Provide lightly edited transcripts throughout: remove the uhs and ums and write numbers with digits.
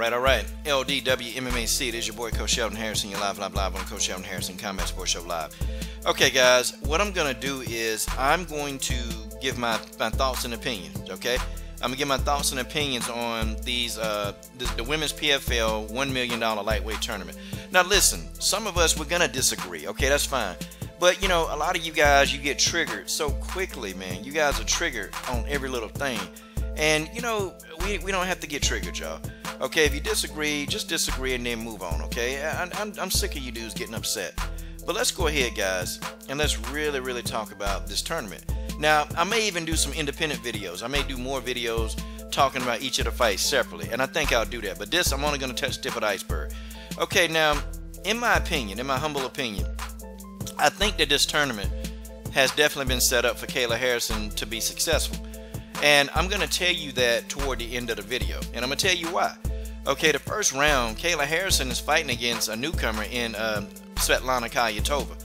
All right. LDW MMAC. It is your boy Coach Sheldon Harrison. You're live on Coach Sheldon Harrison Combat Sports Show Live. Okay, guys. What I'm gonna do is I'm going to give my thoughts and opinions. Okay. I'm gonna give my thoughts and opinions on these the women's PFL $1 million lightweight tournament. Now, listen. Some of us, we're gonna disagree. Okay, that's fine. But, you know, a lot of you guys, you get triggered so quickly, man. You guys are triggered on every little thing. And, you know, we don't have to get triggered, y'all. Okay, if you disagree, just disagree and then move on, okay? I'm sick of you dudes getting upset. But let's go ahead, guys, and let's really talk about this tournament. Now, I may even do some independent videos. I may do more videos talking about each of the fights separately, and I think I'll do that. But this, I'm only going to touch the tip of the iceberg. Okay, now, in my opinion, in my humble opinion, I think that this tournament has definitely been set up for Kayla Harrison to be successful. And I'm going to tell you that toward the end of the video. And I'm going to tell you why. Okay, the first round, Kayla Harrison is fighting against a newcomer in Svetlana Kalyatova.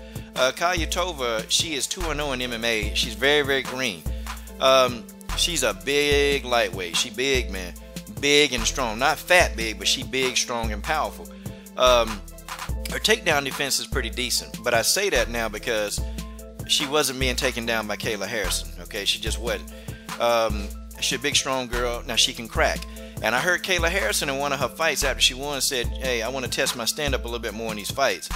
Kalyatova, she is 2-0 in MMA. She's very green. She's a big lightweight. She big, man. Big and strong. Not fat big, but she big, strong, and powerful. Her takedown defense is pretty decent, but I say that now because she wasn't being taken down by Kayla Harrison. Okay, she just wasn't. She's a big, strong girl. Now she can crack. And I heard Kayla Harrison in one of her fights after she won said, "Hey, I want to test my stand-up a little bit more in these fights."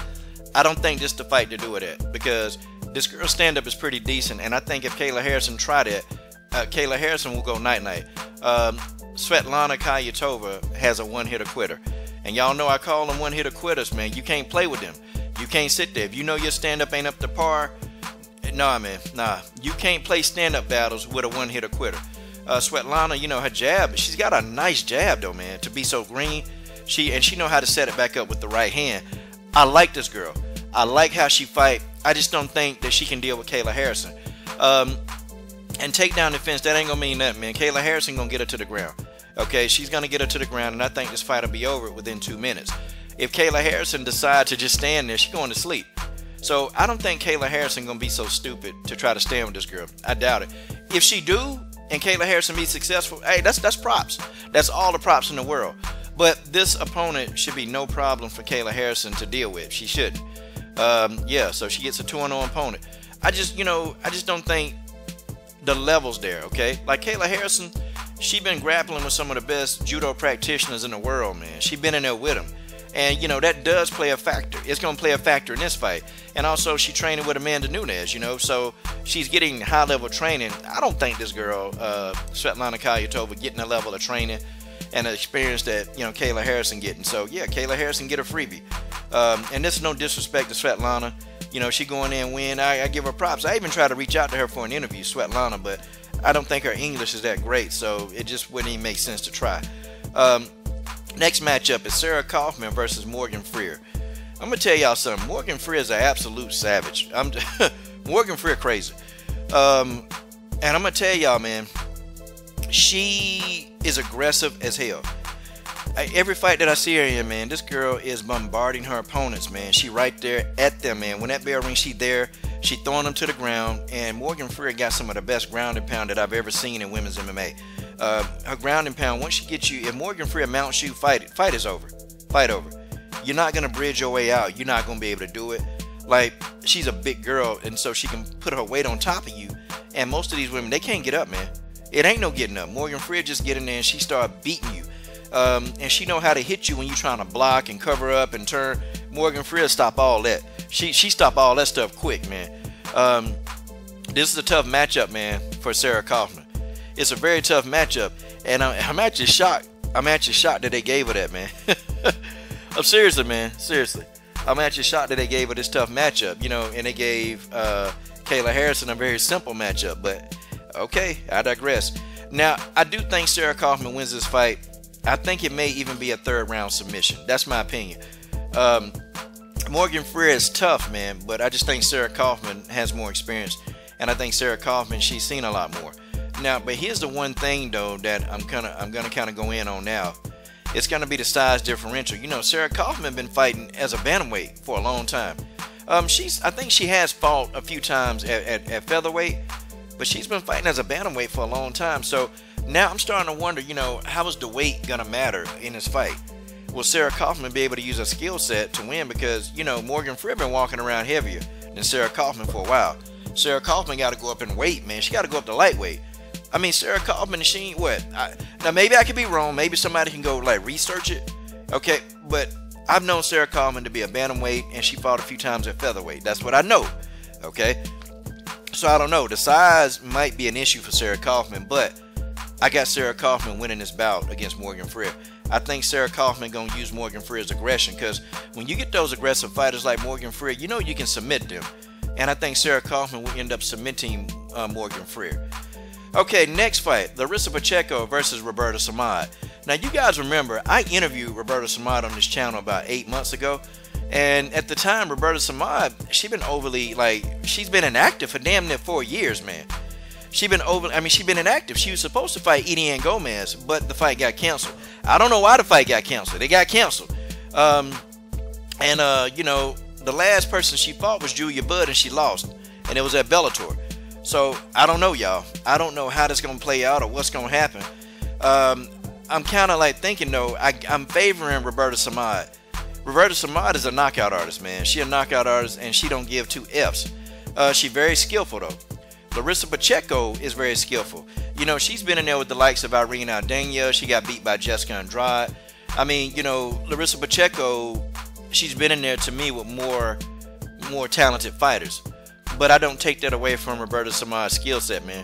I don't think this is the fight to do it at, because this girl's stand-up is pretty decent, and I think if Kayla Harrison tried it, Kayla Harrison will go night-night. Svetlana Kalyatova has a one-hitter quitter. And y'all know I call them one-hitter quitters, man. You can't play with them. You can't sit there. If you know your stand-up ain't up to par, nah, man, nah. You can't play stand-up battles with a one-hitter quitter. Svetlana, you know, her jab, she's got a nice jab, though, man, to be so green. She know how to set it back up with the right hand. I like this girl. I like how she fight. I just don't think that she can deal with Kayla Harrison. And takedown defense, that ain't gonna mean nothing, man. Kayla Harrison gonna get her to the ground. Okay, she's going to get her to the ground, and I think this fight will be over within 2 minutes. If Kayla Harrison decides to just stand there, she's going to sleep. So I don't think Kayla Harrison going to be so stupid to try to stand with this girl. I doubt it. If she do, and Kayla Harrison be successful, hey, that's props. That's all the props in the world. But this opponent should be no problem for Kayla Harrison to deal with. She shouldn't. Yeah, so she gets a 2-0 opponent. I just don't think the level's there, okay? Like Kayla Harrison, she been grappling with some of the best judo practitioners in the world, man. She been in there with them. And, you know, that does play a factor. It's going to play a factor in this fight. And also, she training with Amanda Nunes, you know, so she's getting high-level training. I don't think this girl, Svetlana Kalyatova, getting a level of training and the experience that, you know, Kayla Harrison getting. So, yeah, Kayla Harrison get a freebie. And this is no disrespect to Svetlana. You know, she going in and win. I give her props. I even tried to reach out to her for an interview, Svetlana, but I don't think her English is that great, so it just wouldn't even make sense to try. Next matchup is Sarah Kaufman versus Morgan Freer. I'm going to tell y'all something. Morgan Freer is an absolute savage. Morgan Freer crazy. And I'm going to tell y'all, man, she is aggressive as hell. Every fight that I see her in, man, this girl is bombarding her opponents, man. She right there at them, man. When that bell rings, she there. She throwing them to the ground. And Morgan Freer got some of the best ground and pound that I've ever seen in women's MMA. Her ground and pound, once she gets you, if Morgan Freer mounts you, fight is over. Fight over. You're not going to bridge your way out. You're not going to be able to do it. Like, she's a big girl, and so she can put her weight on top of you. And most of these women, they can't get up, man. It ain't no getting up. Morgan Freer just get in there and she start beating you. And she know how to hit you when you're trying to block and cover up and turn. Morgan Freer stop all that. She stop all that stuff quick, man. This is a tough matchup, man, for Sarah Kaufman. It's a very tough matchup, and I'm actually shocked. I'm actually shocked that they gave her that, man. I'm seriously, man. Seriously, I'm actually shocked that they gave her this tough matchup. You know, and they gave Kayla Harrison a very simple matchup. But okay, I digress. Now, I do think Sarah Kaufman wins this fight. I think it may even be a third-round submission. That's my opinion. Morgan Freer is tough, man, but I just think Sarah Kaufman has more experience, and I think Sarah Kaufman, she's seen a lot more. Now, but here's the one thing though that I'm gonna kind of go in on now. It's gonna be the size differential. You know, Sarah Kaufman been fighting as a bantamweight for a long time. I think she has fought a few times at featherweight, but she's been fighting as a bantamweight for a long time. So now I'm starting to wonder, you know, how is the weight gonna matter in this fight? will Sarah Kaufman be able to use her skill set to win? Because, you know, Morgan Freeman been walking around heavier than Sarah Kaufman for a while. Sarah Kaufman got to go up in weight, man. She got to go up to lightweight. I mean, Sarah Kaufman, she ain't what? Now, maybe I could be wrong. Maybe somebody can go, like, research it. Okay, but I've known Sarah Kaufman to be a bantamweight, and she fought a few times at featherweight. That's what I know. Okay? So, I don't know. The size might be an issue for Sarah Kaufman, but I got Sarah Kaufman winning this bout against Morgan Freeman. I think Sarah Kaufman going to use Morgan Freeman's aggression, because when you get those aggressive fighters like Morgan Freeman, you know you can submit them. And I think Sarah Kaufman will end up submitting Morgan Freeman. Okay, next fight, Larissa Pacheco versus Roberta Samad. Now, you guys remember, I interviewed Roberta Samad on this channel about 8 months ago. And at the time, Roberta Samad, she's been inactive for damn near 4 years, man. She's been inactive. She was supposed to fight Edie Ann Gomez, but the fight got canceled. I don't know why the fight got canceled. It got canceled. You know, the last person she fought was Julia Budd, and she lost. And it was at Bellator. So, I don't know, y'all. I don't know how this going to play out or what's going to happen. I'm kind of like thinking, though, I'm favoring Roberta Samad. Roberta Samad is a knockout artist, man. She a knockout artist, and she don't give two F's. She very skillful, though. Larissa Pacheco is very skillful. You know, she's been in there with the likes of Irene Aldana. She got beat by Jessica Andrade. I mean, you know, Larissa Pacheco, she's been in there to me with more talented fighters. But I don't take that away from Roberta Samad's skill set, man.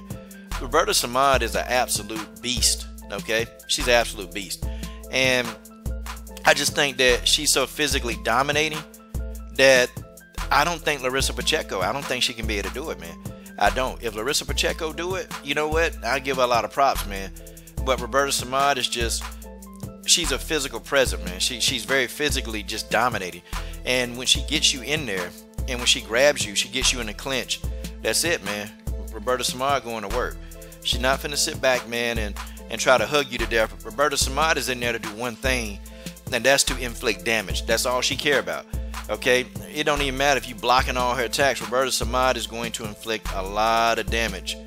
Roberta Samad is an absolute beast, okay? She's an absolute beast. And I just think that she's so physically dominating that I don't think Larissa Pacheco, I don't think she can be able to do it, man. I don't. If Larissa Pacheco do it, you know what? I give her a lot of props, man. But Roberta Samad is just, she's a physical presence, man. She's very physically just dominating. And when she gets you in there, and when she grabs you, she gets you in the clinch. That's it, man. Roberta Samad going to work. She's not finna sit back, man, and try to hug you to death. Roberta Samad is in there to do one thing, and that's to inflict damage. That's all she care about. Okay, it don't even matter if you blocking all her attacks. Roberta Samad is going to inflict a lot of damage,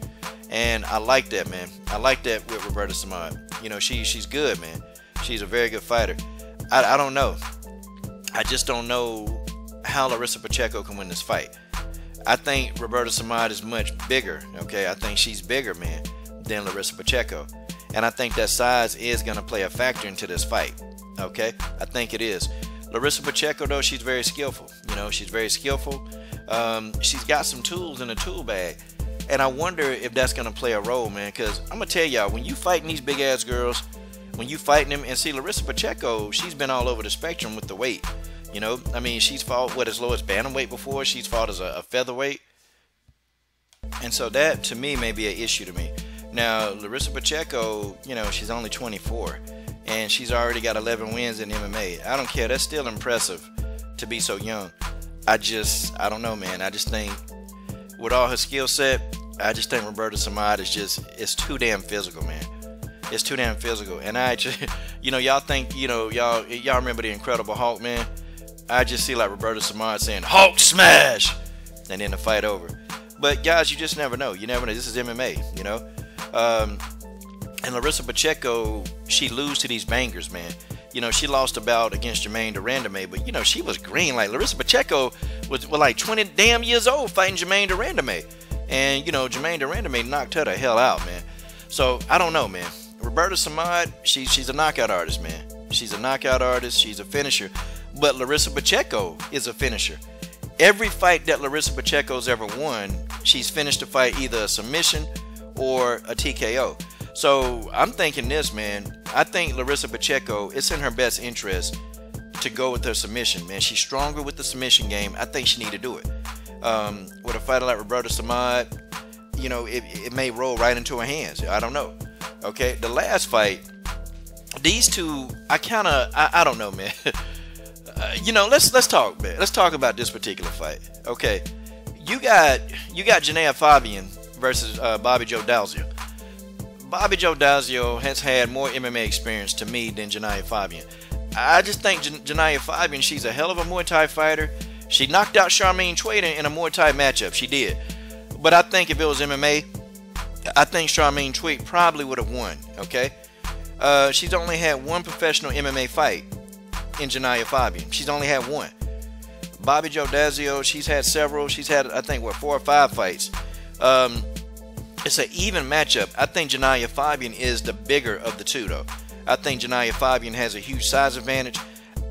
and I like that, man. I like that with Roberta Samad. You know, she's good, man. She's a very good fighter. I don't know. I just don't know how Larissa Pacheco can win this fight. I think Roberta Samad is much bigger. Okay, I think she's bigger, man, than Larissa Pacheco, and I think that size is gonna play a factor into this fight. Okay, I think it is. Larissa Pacheco, though, she's very skillful. You know, she's very skillful. She's got some tools in the tool bag. And I wonder if that's going to play a role, man. Because I'm going to tell y'all, when you fighting these big-ass girls, when you fighting them, and see, Larissa Pacheco, she's been all over the spectrum with the weight. You know, I mean, she's fought, as low as bantamweight before. She's fought as a featherweight. And so that, to me, may be an issue to me. Now, Larissa Pacheco, you know, she's only 24. And she's already got 11 wins in MMA. I don't care. That's still impressive to be so young. I don't know, man. I just think with all her skill set, I just think Roberta Samad is it's too damn physical, man. It's too damn physical. And I just, you know, y'all think, you know, y'all remember the Incredible Hulk, man? I just see like Roberta Samad saying, Hulk smash! And then the fight over. But guys, you just never know. You never know. This is MMA, you know? And Larissa Pacheco, she lose to these bangers, man. You know, she lost a bout against Jermaine Durandame, but, you know, she was green. Like, Larissa Pacheco was like 20 damn years old fighting Jermaine Durandame. And, you know, Jermaine Durandame knocked her the hell out, man. So, I don't know, man. Roberta Samad, she's a knockout artist, man. She's a knockout artist. She's a finisher. But Larissa Pacheco is a finisher. Every fight that Larissa Pacheco's ever won, she's finished a fight either a submission or a TKO. So I'm thinking this, man. I think Larissa Pacheco, it's in her best interest to go with her submission, man. She's stronger with the submission game. I think she need to do it. With a fighter like Roberta Samad, you know, it may roll right into her hands. I don't know. Okay, the last fight, these two, I don't know, man. You know, let's talk, man. Let's talk about this particular fight. Okay, you got Janaya Fabian versus Bobby Joe Dalzio. Bobby Joe Dalzio has had more MMA experience to me than Janaya Fabian. I just think Janaya Fabian, she's a hell of a Muay Thai fighter. She knocked out Charmaine Twayden in a Muay Thai matchup. She did. But I think if it was MMA, I think Charmaine Twayden probably would have won. Okay, she's only had one professional MMA fight, in Janiyah Fabian. She's only had one. Bobby Joe Dazio, she's had several. She's had, I think, what, 4 or 5 fights. It's an even matchup. I think Janiyah Fabian is the bigger of the two, though. I think Janiyah Fabian has a huge size advantage.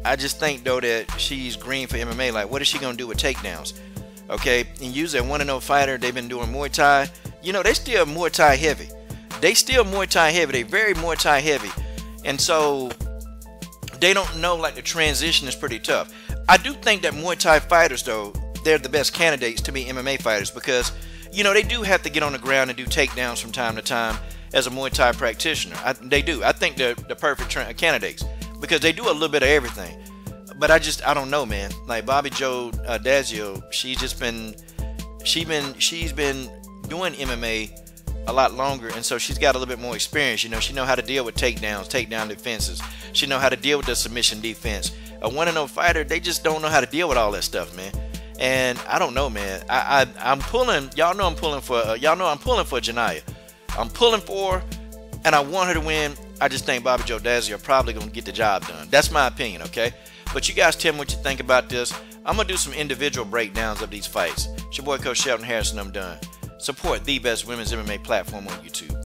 I just think, though, that she's green for MMA. Like, what is she going to do with takedowns? Okay, and usually a 1-0 fighter, they've been doing Muay Thai. You know, they still Muay Thai heavy. They still Muay Thai heavy. They very Muay Thai heavy. And so they don't know, like, the transition is pretty tough. I do think that Muay Thai fighters, though, they're the best candidates to be MMA fighters because, you know, they do have to get on the ground and do takedowns from time to time as a Muay Thai practitioner. They do. I think they're the perfect candidates because they do a little bit of everything. But I don't know, man. Like Bobby Joe Dazio, she's been doing MMA a lot longer, and so she's got a little bit more experience. You know, she know how to deal with takedowns, takedown defenses. She know how to deal with the submission defense. A 1-0 fighter, they just don't know how to deal with all that stuff, man. And I don't know, man. I'm pulling. Y'all know I'm pulling for. I'm pulling for Janiyah. I'm pulling for her, and I want her to win. I just think Bobby Joe Dazio are probably gonna get the job done. That's my opinion, okay? But you guys tell me what you think about this. I'm gonna do some individual breakdowns of these fights. It's your boy Coach Sheldon Harrison. I'm done. Support the best women's MMA platform on YouTube.